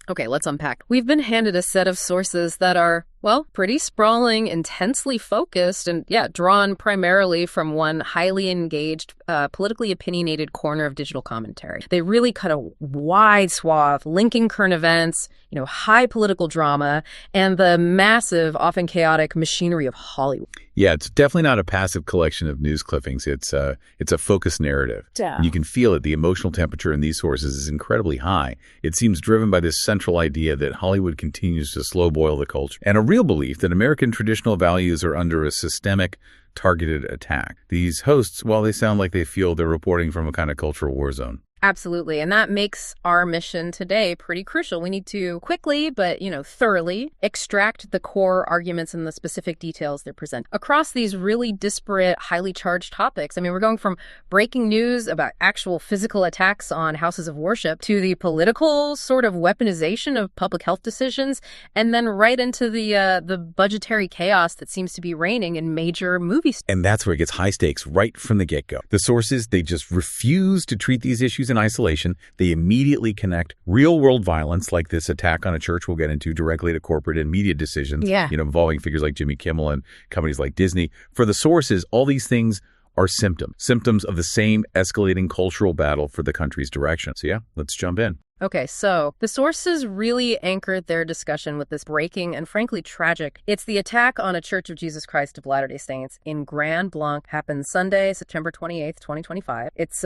Okay, let's unpack. We've been handed a set of sources that are, well, pretty sprawling, intensely focused, and drawn primarily from one highly engaged, politically opinionated corner of digital commentary. They really cut a wide swath, linking current events, high political drama, and the massive, often chaotic machinery of Hollywood. Yeah, it's definitely not a passive collection of news clippings. It's a focused narrative. Yeah. You can feel it. The emotional temperature in these sources is incredibly high. It seems driven by this central idea that Hollywood continues to slow boil the culture, and a real belief that American traditional values are under a systemic, targeted attack. These hosts, while they sound like they feel they're reporting from a kind of cultural war zone. Absolutely. And that makes our mission today pretty crucial. We need to quickly, but, thoroughly extract the core arguments and the specific details they're presenting across these really disparate, highly charged topics. I mean, we're going from breaking news about actual physical attacks on houses of worship to the political sort of weaponization of public health decisions, and then right into the budgetary chaos that seems to be reigning in major movies. And that's where it gets high stakes right from the get-go. The sources, they just refuse to treat these issues in isolation. They immediately connect real-world violence like this attack on a church we'll get into directly to corporate and media decisions, involving figures like Jimmy Kimmel and companies like Disney. For the sources, all these things are symptoms of the same escalating cultural battle for the country's direction. So let's jump in. Okay, so the sources really anchored their discussion with this breaking and frankly tragic. It's the attack on a Church of Jesus Christ of Latter-day Saints in Grand Blanc. Happened Sunday, September 28th, 2025. It's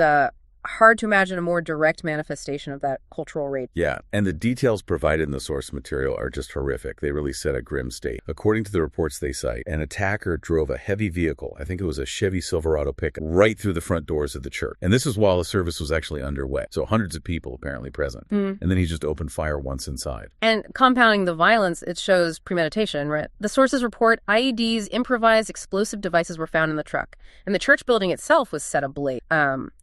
hard to imagine a more direct manifestation of that cultural rage. Yeah, and the details provided in the source material are just horrific. They really set a grim state. According to the reports they cite, an attacker drove a heavy vehicle, I think it was a Chevy Silverado pickup, right through the front doors of the church. And this was while the service was actually underway. So hundreds of people apparently present. And then he just opened fire once inside. And compounding the violence, it shows premeditation, right? The sources report IEDs, improvised explosive devices were found in the truck. And the church building itself was set ablaze.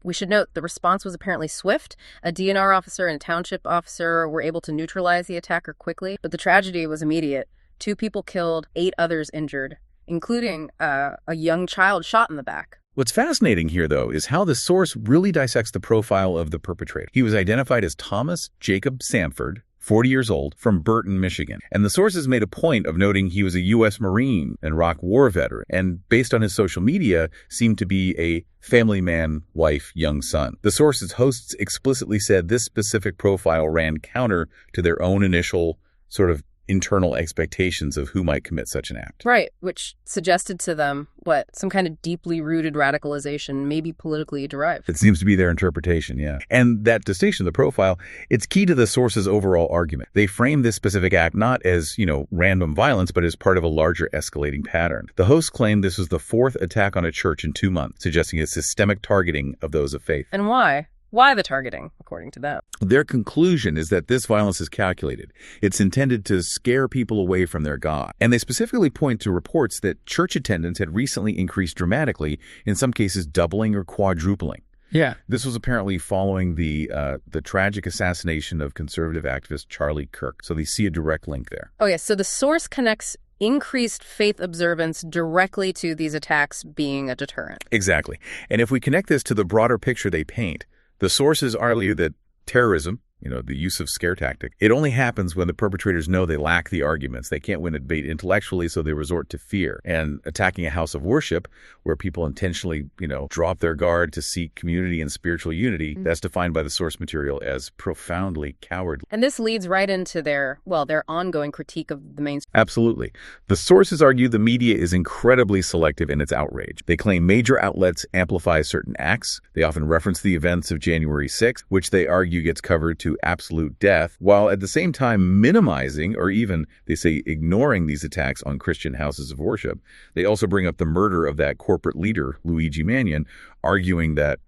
We should note the response was apparently swift. A DNR officer and a township officer were able to neutralize the attacker quickly, but the tragedy was immediate. 2 people killed, 8 others injured, including a young child shot in the back. What's fascinating here, though, is how the source really dissects the profile of the perpetrator. He was identified as Thomas Jacob Sanford, 40 years old, from Burton, Michigan. And the sources made a point of noting he was a U.S. Marine and Iraq War veteran, and based on his social media, seemed to be a family man, wife, young son. The source's hosts explicitly said this specific profile ran counter to their own initial sort of internal expectations of who might commit such an act. Right, which suggested to them, some kind of deeply rooted radicalization, maybe politically derived. It seems to be their interpretation, yeah. And that distinction of the profile, it's key to the source's overall argument. They frame this specific act not as, random violence, but as part of a larger escalating pattern. The hosts claim this was the 4th attack on a church in 2 months, suggesting a systemic targeting of those of faith. And why? Why the targeting, according to them? Their conclusion is that this violence is calculated. It's intended to scare people away from their God. And they specifically point to reports that church attendance had recently increased dramatically, in some cases doubling or quadrupling. Yeah. This was apparently following the tragic assassination of conservative activist Charlie Kirk. So they see a direct link there. Oh, yeah. So the source connects increased faith observance directly to these attacks being a deterrent. Exactly. And if we connect this to the broader picture they paint, the sources argue that terrorism, the use of scare tactic, it only happens when the perpetrators know they lack the arguments. They can't win a debate intellectually, so they resort to fear. And attacking a house of worship where people intentionally, drop their guard to seek community and spiritual unity, that's defined by the source material as profoundly cowardly. And this leads right into their ongoing critique of the mainstream. Absolutely. The sources argue the media is incredibly selective in its outrage. They claim major outlets amplify certain acts. They often reference the events of January 6th, which they argue gets covered to absolute death, while at the same time minimizing or even, they say, ignoring these attacks on Christian houses of worship. They also bring up the murder of that corporate leader, Luigi Mannion, arguing that,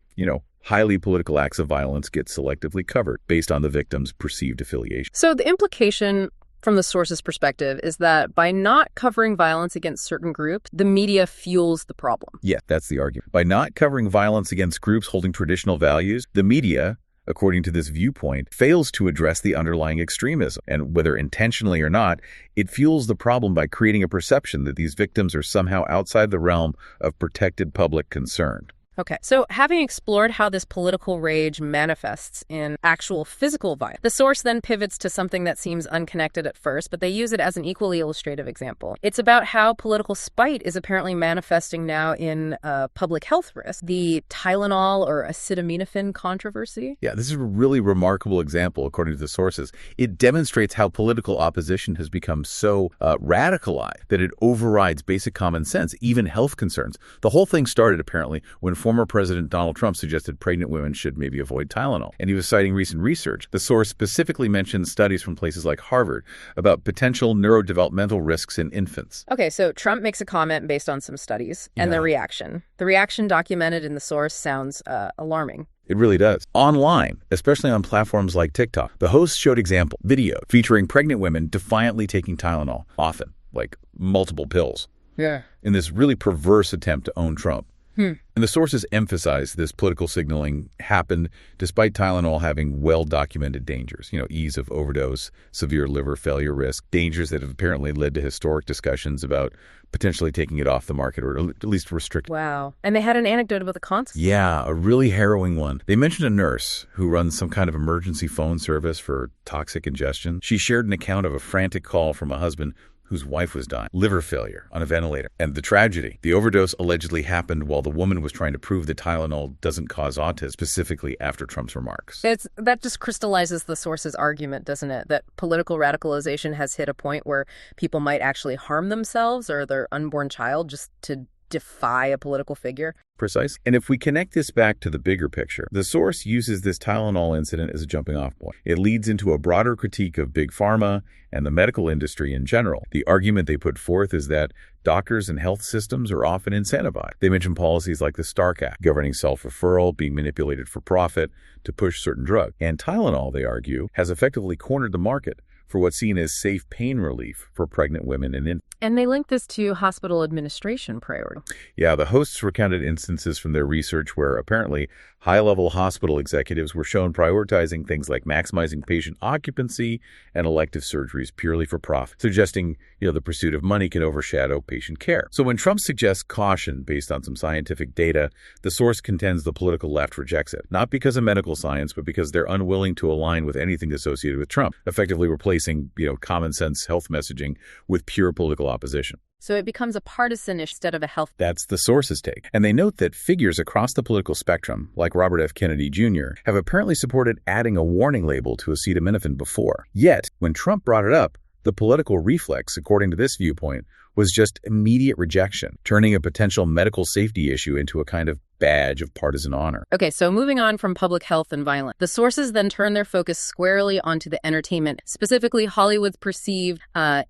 highly political acts of violence get selectively covered based on the victim's perceived affiliation. So the implication from the source's perspective is that by not covering violence against certain groups, the media fuels the problem. Yeah, that's the argument. By not covering violence against groups holding traditional values, the media, according to this viewpoint, fails to address the underlying extremism. And whether intentionally or not, it fuels the problem by creating a perception that these victims are somehow outside the realm of protected public concern. Okay, so having explored how this political rage manifests in actual physical violence, the source then pivots to something that seems unconnected at first, but they use it as an equally illustrative example. It's about how political spite is apparently manifesting now in public health risk, the Tylenol or acetaminophen controversy. Yeah, this is a really remarkable example, according to the sources. It demonstrates how political opposition has become so radicalized that it overrides basic common sense, even health concerns. The whole thing started, apparently, when former President Donald Trump suggested pregnant women should maybe avoid Tylenol. And he was citing recent research. The source specifically mentioned studies from places like Harvard about potential neurodevelopmental risks in infants. Okay, so Trump makes a comment based on some studies and the reaction. The reaction documented in the source sounds alarming. It really does. Online, especially on platforms like TikTok, the host showed example video featuring pregnant women defiantly taking Tylenol, often, like multiple pills. Yeah. In this really perverse attempt to own Trump. And the sources emphasize this political signaling happened despite Tylenol having well-documented dangers, ease of overdose, severe liver failure risk, dangers that have apparently led to historic discussions about potentially taking it off the market or at least restricting. Wow. And they had an anecdote about the consequences. Yeah, a really harrowing one. They mentioned a nurse who runs some kind of emergency phone service for toxic ingestion. She shared an account of a frantic call from a husband whose wife was dying, liver failure, on a ventilator. And the tragedy, the overdose allegedly happened while the woman was trying to prove that Tylenol doesn't cause autism, specifically after Trump's remarks. That just crystallizes the source's argument, doesn't it? That political radicalization has hit a point where people might actually harm themselves or their unborn child just to defy a political figure. Precise. And if we connect this back to the bigger picture, the source uses this Tylenol incident as a jumping off point. It leads into a broader critique of big pharma and the medical industry in general. The argument they put forth is that doctors and health systems are often incentivized. They mention policies like the Stark Act, governing self-referral, being manipulated for profit to push certain drugs. And Tylenol, they argue, has effectively cornered the market for what's seen as safe pain relief for pregnant women and infants. And they link this to hospital administration priority. Yeah, the hosts recounted instances from their research where apparently high-level hospital executives were shown prioritizing things like maximizing patient occupancy and elective surgeries purely for profit, suggesting, the pursuit of money can overshadow patient care. So when Trump suggests caution based on some scientific data, the source contends the political left rejects it, not because of medical science, but because they're unwilling to align with anything associated with Trump, effectively replacing, common sense health messaging with pure political opposition. So it becomes a partisan instead of a health. That's the source's take. And they note that figures across the political spectrum, like Robert F. Kennedy Jr., have apparently supported adding a warning label to acetaminophen before. Yet, when Trump brought it up, the political reflex, according to this viewpoint, was just immediate rejection, turning a potential medical safety issue into a kind of badge of partisan honor. Okay, so moving on from public health and violence, the sources then turn their focus squarely onto the entertainment, specifically Hollywood's perceived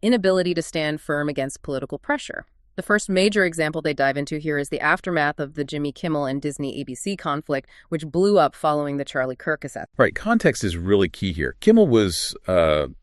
inability to stand firm against political pressure. The first major example they dive into here is the aftermath of the Jimmy Kimmel and Disney ABC conflict, which blew up following the Charlie Kirk assassination. Right, context is really key here. Kimmel was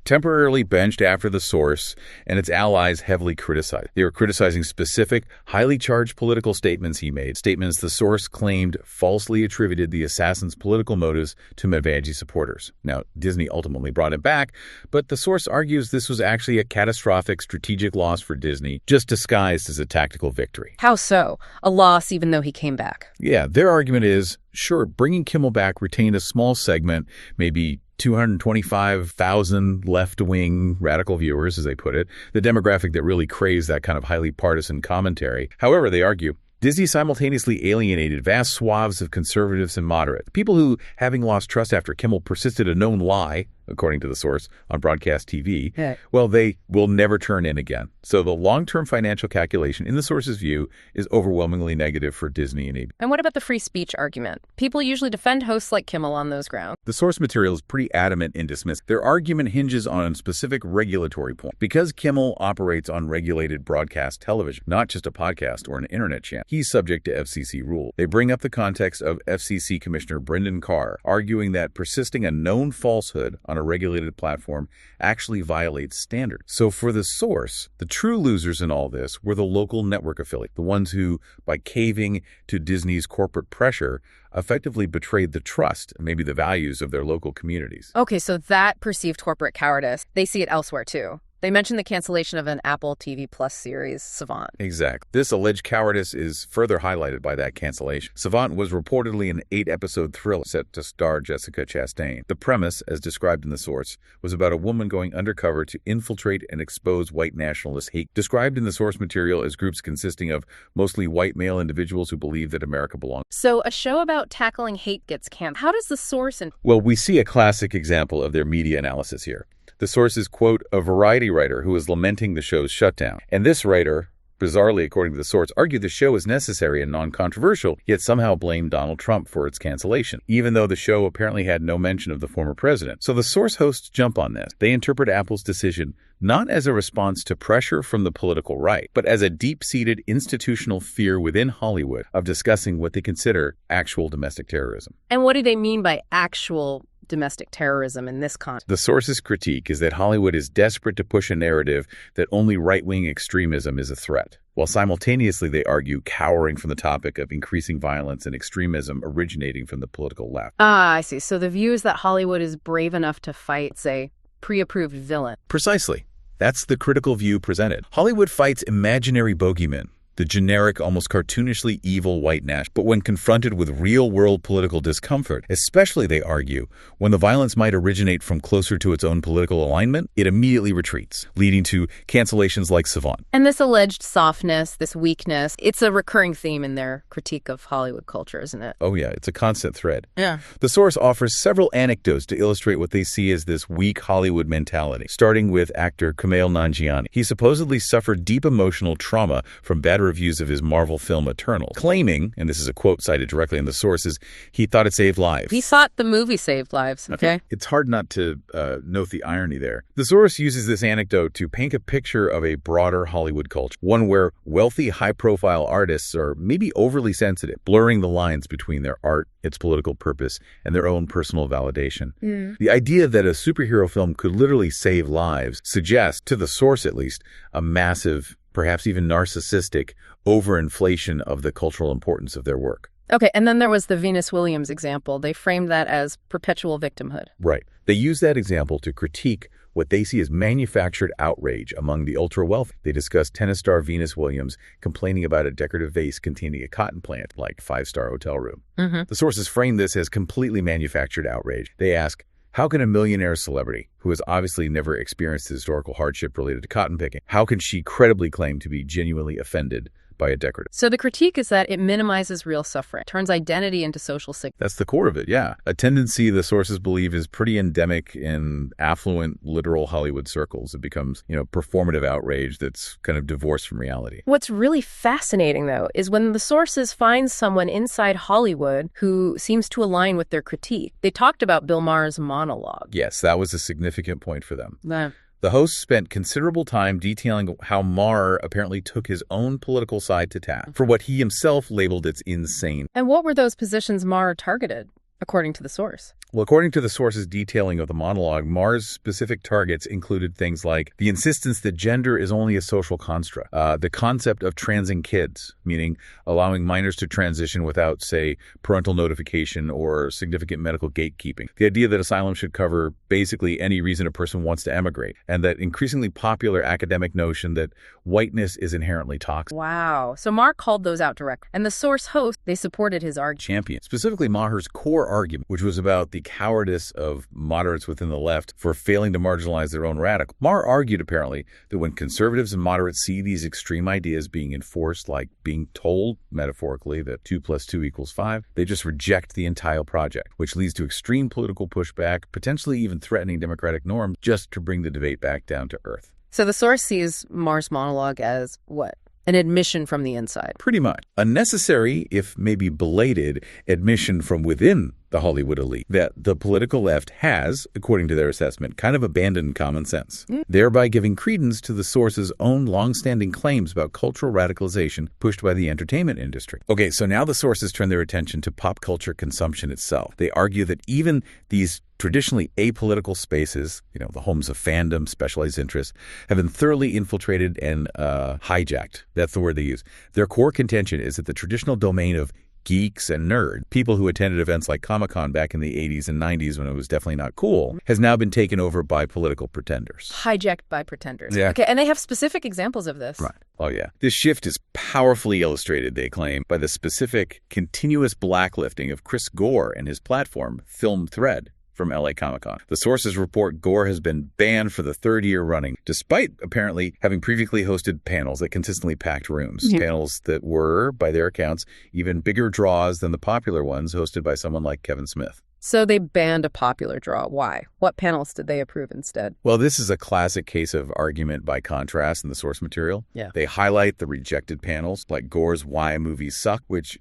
temporarily benched after the source, and its allies heavily criticized. They were criticizing specific, highly charged political statements he made, statements the source claimed falsely attributed the assassin's political motives to Medvedev supporters. Now, Disney ultimately brought him back, but the source argues this was actually a catastrophic strategic loss for Disney, just disguised as a tactical victory. How so? A loss even though he came back? Yeah, their argument is, sure, bringing Kimmel back retained a small segment, maybe 225,000 left-wing radical viewers, as they put it, the demographic that really craves that kind of highly partisan commentary. However, they argue, Disney simultaneously alienated vast swaths of conservatives and moderates, people who, having lost trust after Kimmel persisted a known lie, according to the source, on broadcast TV, well, they will never turn in again. So the long-term financial calculation, in the source's view, is overwhelmingly negative for Disney and ABC. And what about the free speech argument? People usually defend hosts like Kimmel on those grounds. The source material is pretty adamant in dismissing. Their argument hinges on a specific regulatory point. Because Kimmel operates on regulated broadcast television, not just a podcast or an internet channel, he's subject to FCC rule. They bring up the context of FCC Commissioner Brendan Carr, arguing that persisting a known falsehood on a regulated platform actually violates standards. So for the source, the true losers in all this were the local network affiliate, the ones who, by caving to Disney's corporate pressure, effectively betrayed the trust and maybe the values of their local communities. Okay, so that perceived corporate cowardice, they see it elsewhere too. They mentioned the cancellation of an Apple TV Plus series, Savant. Exactly. This alleged cowardice is further highlighted by that cancellation. Savant was reportedly an 8-episode thriller set to star Jessica Chastain. The premise, as described in the source, was about a woman going undercover to infiltrate and expose white nationalist hate, described in the source material as groups consisting of mostly white male individuals who believe that America belongs. So a show about tackling hate gets canceled. How does the source... Well, we see a classic example of their media analysis here. The source is, quote, a Variety writer who is lamenting the show's shutdown. And this writer, bizarrely according to the source, argued the show is necessary and non-controversial, yet somehow blamed Donald Trump for its cancellation, even though the show apparently had no mention of the former president. So the source hosts jump on this. They interpret Apple's decision not as a response to pressure from the political right, but as a deep-seated institutional fear within Hollywood of discussing what they consider actual domestic terrorism. And what do they mean by actual domestic terrorism in this context? The source's critique is that Hollywood is desperate to push a narrative that only right-wing extremism is a threat, while simultaneously they argue cowering from the topic of increasing violence and extremism originating from the political left. Ah, I see. So the view is that Hollywood is brave enough to fight, say, pre-approved villain. Precisely. That's the critical view presented. Hollywood fights imaginary bogeymen, the generic, almost cartoonishly evil white nationalist. But when confronted with real-world political discomfort, especially, they argue, when the violence might originate from closer to its own political alignment, it immediately retreats, leading to cancellations like Savant. And this alleged softness, this weakness, it's a recurring theme in their critique of Hollywood culture, isn't it? Oh, yeah, it's a constant thread. Yeah. The source offers several anecdotes to illustrate what they see as this weak Hollywood mentality, starting with actor Kumail Nanjiani. He supposedly suffered deep emotional trauma from bad reviews of his Marvel film Eternal, claiming, and this is a quote cited directly in the sources, he thought it saved lives. He thought the movie saved lives, okay? It's hard not to note the irony there. The source uses this anecdote to paint a picture of a broader Hollywood culture, one where wealthy, high-profile artists are maybe overly sensitive, blurring the lines between their art, its political purpose, and their own personal validation. The idea that a superhero film could literally save lives suggests, to the source at least, a massive, perhaps even narcissistic, overinflation of the cultural importance of their work. Okay, and then there was the Venus Williams example. They framed that as perpetual victimhood. Right. They use that example to critique what they see as manufactured outrage among the ultra-wealthy. They discuss tennis star Venus Williams complaining about a decorative vase containing a cotton plant, like 5-star hotel room. The sources frame this as completely manufactured outrage. They ask, how can a millionaire celebrity, who has obviously never experienced historical hardship related to cotton picking, how can she credibly claim to be genuinely offended by a decorative? So the critique is that it minimizes real suffering, turns identity into social signature. That's the core of it, yeah. A tendency the sources believe is pretty endemic in affluent, literal Hollywood circles. It becomes, performative outrage that's kind of divorced from reality. What's really fascinating, though, is when the sources find someone inside Hollywood who seems to align with their critique. They talked about Bill Maher's monologue. Yes, that was a significant point for them. Yeah. The host spent considerable time detailing how Maher apparently took his own political side to task for what he himself labeled as insane. And what were those positions Maher targeted, according to the source? Well, according to the source's detailing of the monologue, Maher's specific targets included things like the insistence that gender is only a social construct, the concept of transing kids, meaning allowing minors to transition without, say, parental notification or significant medical gatekeeping, the idea that asylum should cover basically any reason a person wants to emigrate, and that increasingly popular academic notion that whiteness is inherently toxic. Wow. So Maher called those out directly. And the source host, they supported his argument. Champion. Specifically, Maher's core argument, which was about the cowardice of moderates within the left for failing to marginalize their own radical. Maher argued, apparently, that when conservatives and moderates see these extreme ideas being enforced, like being told, metaphorically, that 2 + 2 = 5, they just reject the entire project, which leads to extreme political pushback, potentially even threatening democratic norms, just to bring the debate back down to earth. So the source sees Maher's monologue as what? An admission from the inside. Pretty much. A necessary, if maybe belated, admission from within the Hollywood elite that the political left has, according to their assessment, kind of abandoned common sense, thereby giving credence to the source's own long-standing claims about cultural radicalization pushed by the entertainment industry. Okay, so now the sources turn their attention to pop culture consumption itself. They argue that even these traditionally apolitical spaces, the homes of fandom, specialized interests, have been thoroughly infiltrated and hijacked. That's the word they use. Their core contention is that the traditional domain of geeks and nerds, people who attended events like Comic-Con back in the 80s and 90s when it was definitely not cool, has now been taken over by political pretenders. Hijacked by pretenders. Yeah. Okay, and they have specific examples of this. Right. Oh, yeah. This shift is powerfully illustrated, they claim, by the specific continuous blacklifting of Chris Gore and his platform, Film Thread, from LA Comic-Con. The sources report Gore has been banned for the third year running, despite apparently having previously hosted panels that consistently packed rooms. Mm-hmm. Panels that were, by their accounts, even bigger draws than the popular ones hosted by someone like Kevin Smith. So they banned a popular draw. Why? What panels did they approve instead? Well, this is a classic case of argument by contrast in the source material. Yeah. They highlight the rejected panels, like Gore's Why Movies Suck, which,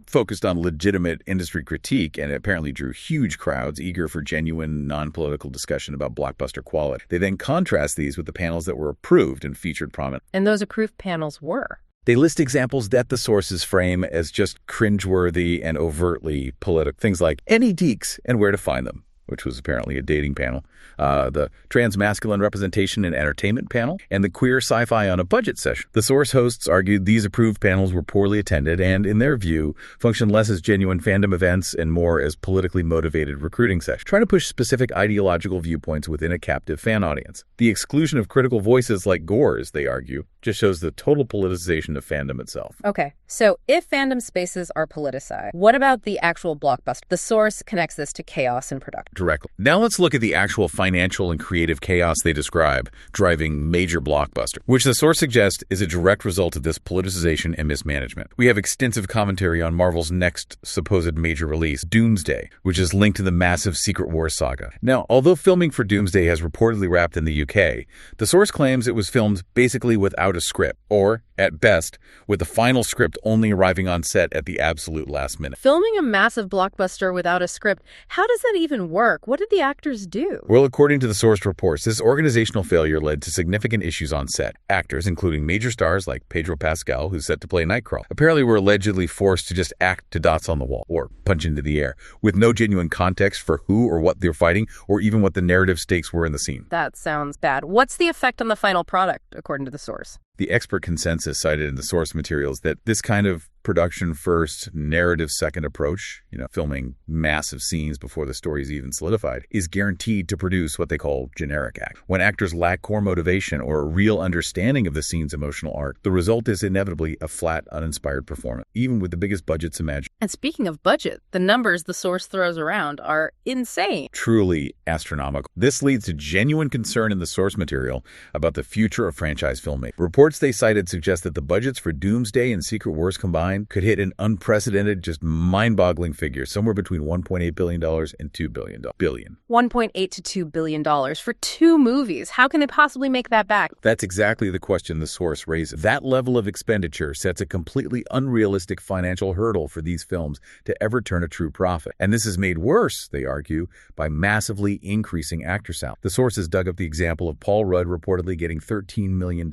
focused on legitimate industry critique and apparently drew huge crowds eager for genuine, non-political discussion about blockbuster quality. They then contrast these with the panels that were approved and featured prominently. And those approved panels were? They list examples that the sources frame as just cringeworthy and overtly political. Things like any deeks and where to find them, which was apparently a dating panel, the transmasculine representation and entertainment panel, and the queer sci-fi on a budget session. The source hosts argued these approved panels were poorly attended and, in their view, function less as genuine fandom events and more as politically motivated recruiting sessions, trying to push specific ideological viewpoints within a captive fan audience. The exclusion of critical voices like Gore's, they argue, just shows the total politicization of fandom itself. Okay, so if fandom spaces are politicized, what about the actual blockbuster? The source connects this to chaos in production. Directly. Now let's look at the actual financial and creative chaos they describe driving major blockbuster, which the source suggests is a direct result of this politicization and mismanagement. We have extensive commentary on Marvel's next supposed major release, Doomsday, which is linked to the massive Secret Wars saga. Now, although filming for Doomsday has reportedly wrapped in the UK, the source claims it was filmed basically without a script, or, at best, with the final script only arriving on set at the absolute last minute. Filming a massive blockbuster without a script, how does that even work? What did the actors do? Well, according to the source reports, this organizational failure led to significant issues on set. Actors, including major stars like Pedro Pascal, who's set to play Nightcrawler, apparently were allegedly forced to just act to dots on the wall or punch into the air, with no genuine context for who or what they're fighting or even what the narrative stakes were in the scene. That sounds bad. What's the effect on the final product, according to the source? The expert consensus cited in the source materials that this kind of production first, narrative second approach, filming massive scenes before the story is even solidified, is guaranteed to produce what they call generic act. When actors lack core motivation or a real understanding of the scene's emotional arc, the result is inevitably a flat, uninspired performance, even with the biggest budgets imagined. And speaking of budget, the numbers the source throws around are insane. Truly astronomical. This leads to genuine concern in the source material about the future of franchise filmmaking. Reports they cited suggest that the budgets for Doomsday and Secret Wars combined could hit an unprecedented, just mind-boggling figure, somewhere between $1.8 billion and $2 billion. $1.8 to $2 billion for 2 movies. How can they possibly make that back? That's exactly the question the source raises. That level of expenditure sets a completely unrealistic financial hurdle for these films to ever turn a true profit. And this is made worse, they argue, by massively increasing actor salary. The sources dug up the example of Paul Rudd reportedly getting $13 million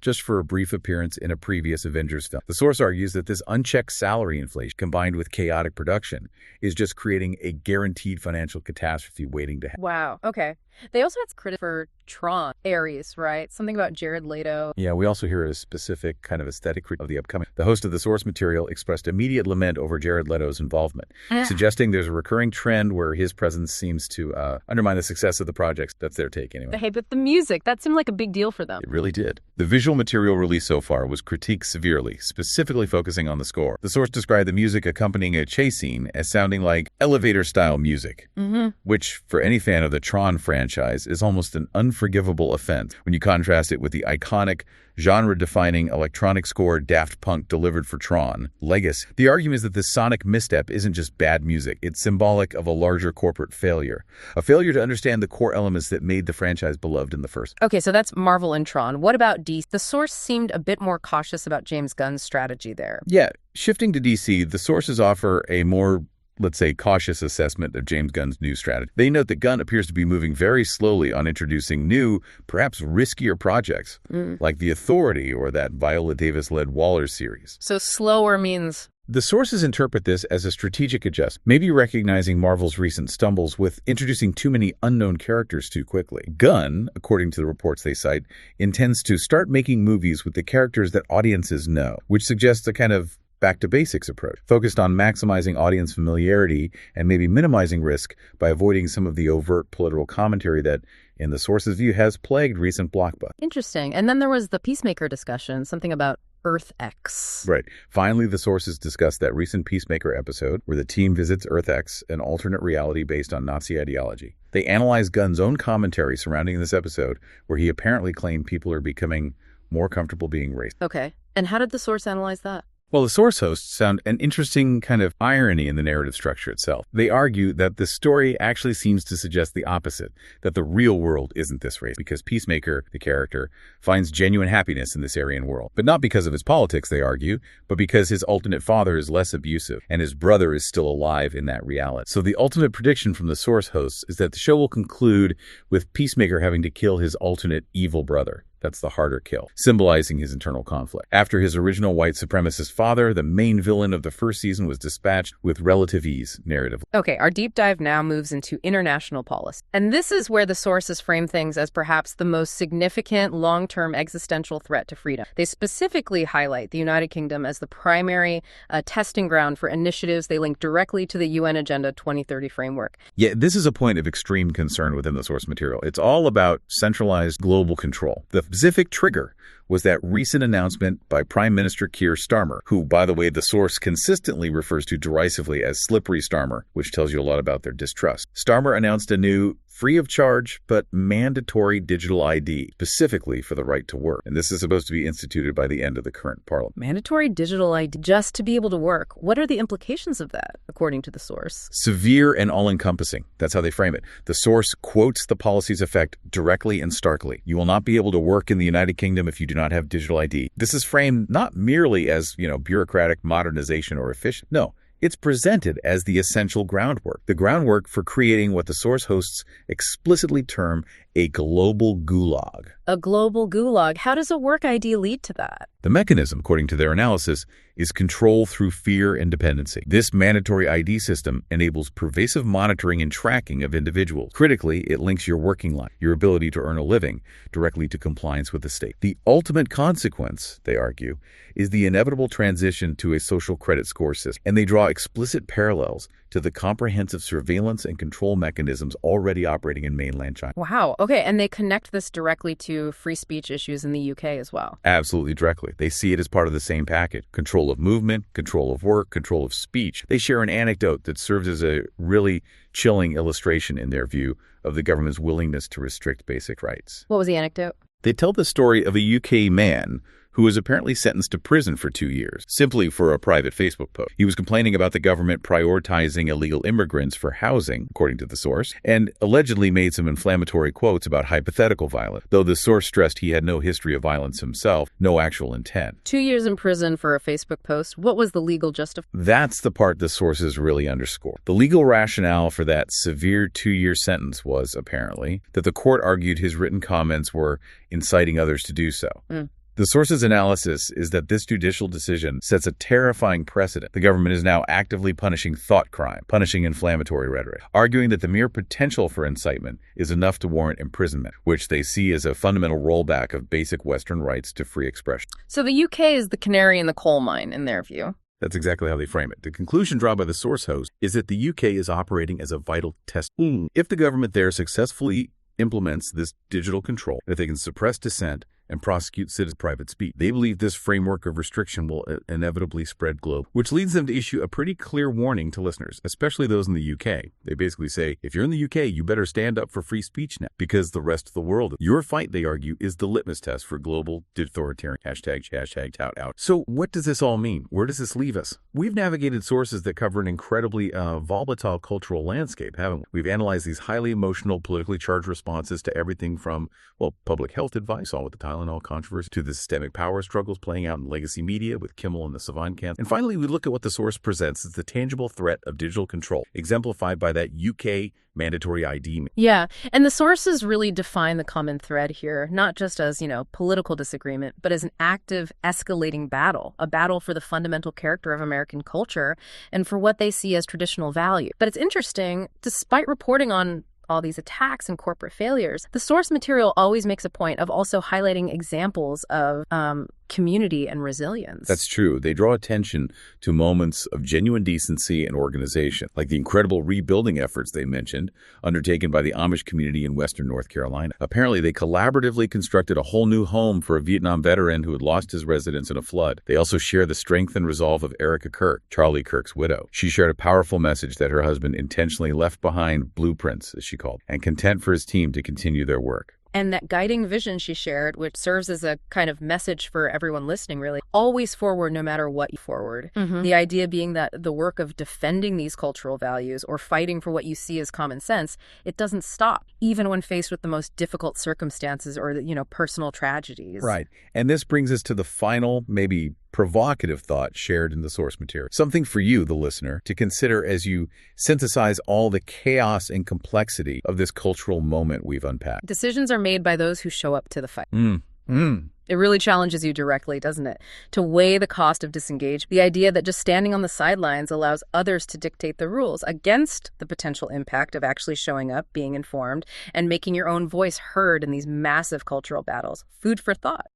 just for a brief appearance in a previous Avengers film. The source argues that this unchecked salary inflation, combined with chaotic production, is just creating a guaranteed financial catastrophe waiting to happen. Wow. Okay. They also had credit for Tron, Ares, right? Something about Jared Leto. Yeah, we also hear a specific kind of aesthetic critique of the upcoming. The host of the source material expressed immediate lament over Jared Leto's involvement, suggesting there's a recurring trend where his presence seems to undermine the success of the projects. That's their take anyway. Hey, but the music, that seemed like a big deal for them. It really did. The visual material released so far was critiqued severely, specifically focusing on the score. The source described the music accompanying a chase scene as sounding like elevator-style music, which, for any fan of the Tron franchise, is almost an unforgivable offense when you contrast it with the iconic, genre-defining electronic score Daft Punk delivered for Tron, Legacy. The argument is that this sonic misstep isn't just bad music, it's symbolic of a larger corporate failure. A failure to understand the core elements that made the franchise beloved in the first. Okay, so that's Marvel and Tron. What about DC? The source seemed a bit more cautious about James Gunn's strategy there. Yeah, shifting to DC, the sources offer a more, let's say, cautious assessment of James Gunn's new strategy. They note that Gunn appears to be moving very slowly on introducing new, perhaps riskier projects, like The Authority or that Viola Davis-led Waller series. So slower means... The sources interpret this as a strategic adjustment, maybe recognizing Marvel's recent stumbles with introducing too many unknown characters too quickly. Gunn, according to the reports they cite, intends to start making movies with the characters that audiences know, which suggests a kind of back-to-basics approach, focused on maximizing audience familiarity and maybe minimizing risk by avoiding some of the overt political commentary that, in the source's view, has plagued recent blockbusters. Interesting. And then there was the Peacemaker discussion, something about Earth X. Right. Finally, the sources discussed that recent Peacemaker episode where the team visits Earth X, an alternate reality based on Nazi ideology. They analyzed Gunn's own commentary surrounding this episode, where he apparently claimed people are becoming more comfortable being racist. Okay. And how did the source analyze that? Well, the source hosts found an interesting kind of irony in the narrative structure itself. They argue that the story actually seems to suggest the opposite, that the real world isn't this racist, because Peacemaker, the character, finds genuine happiness in this Aryan world. But not because of his politics, they argue, but because his alternate father is less abusive and his brother is still alive in that reality. So the ultimate prediction from the source hosts is that the show will conclude with Peacemaker having to kill his alternate evil brother. That's the harder kill, symbolizing his internal conflict. After his original white supremacist father, the main villain of the first season was dispatched with relative ease, narratively. Okay, our deep dive now moves into international policy. And this is where the sources frame things as perhaps the most significant long-term existential threat to freedom. They specifically highlight the United Kingdom as the primary testing ground for initiatives they link directly to the UN Agenda 2030 framework. Yeah, this is a point of extreme concern within the source material. It's all about centralized global control. The specific trigger was that recent announcement by Prime Minister Keir Starmer, who, by the way, the source consistently refers to derisively as Slippery Starmer, which tells you a lot about their distrust. Starmer announced a new free of charge but mandatory digital ID, specifically for the right to work. And this is supposed to be instituted by the end of the current parliament. Mandatory digital ID just to be able to work. What are the implications of that, according to the source? Severe and all-encompassing. That's how they frame it. The source quotes the policy's effect directly and starkly. You will not be able to work in the United Kingdom if you do not have digital ID. This is framed not merely as, bureaucratic modernization or efficient. No. It's presented as the essential groundwork, the groundwork for creating what the source hosts explicitly term a global gulag. A global gulag. How does a work ID lead to that? The mechanism, according to their analysis, is control through fear and dependency. This mandatory ID system enables pervasive monitoring and tracking of individuals. Critically, it links your working life, your ability to earn a living, directly to compliance with the state. The ultimate consequence, they argue, is the inevitable transition to a social credit score system, and they draw explicit parallels to the comprehensive surveillance and control mechanisms already operating in mainland China. Wow. Okay, and they connect this directly to free speech issues in the UK as well. Absolutely directly. They see it as part of the same package. Control of movement, control of work, control of speech. They share an anecdote that serves as a really chilling illustration, in their view, of the government's willingness to restrict basic rights. What was the anecdote? They tell the story of a UK man who was apparently sentenced to prison for 2 years, simply for a private Facebook post. He was complaining about the government prioritizing illegal immigrants for housing, according to the source, and allegedly made some inflammatory quotes about hypothetical violence, though the source stressed he had no history of violence himself, no actual intent. 2 years in prison for a Facebook post. What was the legal justification? That's the part the sources really underscore. The legal rationale for that severe 2-year sentence was, apparently, that the court argued his written comments were inciting others to do so. The source's analysis is that this judicial decision sets a terrifying precedent. The government is now actively punishing thought crime, punishing inflammatory rhetoric, arguing that the mere potential for incitement is enough to warrant imprisonment, which they see as a fundamental rollback of basic Western rights to free expression. So the UK is the canary in the coal mine, in their view. That's exactly how they frame it. The conclusion drawn by the source host is that the UK is operating as a vital test. If the government there successfully implements this digital control, if they can suppress dissent and prosecute citizen private speech, they believe this framework of restriction will inevitably spread globally, which leads them to issue a pretty clear warning to listeners, especially those in the UK. They basically say, if you're in the UK, you better stand up for free speech now, because the rest of the world, your fight, they argue, is the litmus test for global authoritarian hashtag tout out. So what does this all mean? Where does this leave us? We've navigated sources that cover an incredibly volatile cultural landscape, haven't we? We've analyzed these highly emotional, politically charged responses to everything from, public health advice, all with the Tylenol controversy, to the systemic power struggles playing out in legacy media with Kimmel and the Savant camp. And finally, we look at what the source presents as the tangible threat of digital control, exemplified by that UK mandatory ID. Yeah, and the sources really define the common thread here, not just as, political disagreement, but as an active, escalating battle, a battle for the fundamental character of American culture and for what they see as traditional value. But it's interesting, despite reporting on all these attacks and corporate failures, the source material always makes a point of also highlighting examples of community and resilience. That's true. They draw attention to moments of genuine decency and organization, like the incredible rebuilding efforts they mentioned, undertaken by the Amish community in western North Carolina. Apparently, they collaboratively constructed a whole new home for a Vietnam veteran who had lost his residence in a flood. They also share the strength and resolve of Erica Kirk, Charlie Kirk's widow. She shared a powerful message that her husband intentionally left behind blueprints, as she called, and content for his team to continue their work. And that guiding vision she shared, which serves as a kind of message for everyone listening, really, always forward no matter what you forward. The idea being that the work of defending these cultural values or fighting for what you see as common sense, it doesn't stop, even when faced with the most difficult circumstances or, personal tragedies. Right. And this brings us to the final, maybe provocative thought shared in the source material. Something for you, the listener, to consider as you synthesize all the chaos and complexity of this cultural moment we've unpacked. Decisions are made by those who show up to the fight. It really challenges you directly, doesn't it? To weigh the cost of disengagement, the idea that just standing on the sidelines allows others to dictate the rules against the potential impact of actually showing up, being informed, and making your own voice heard in these massive cultural battles. Food for thought.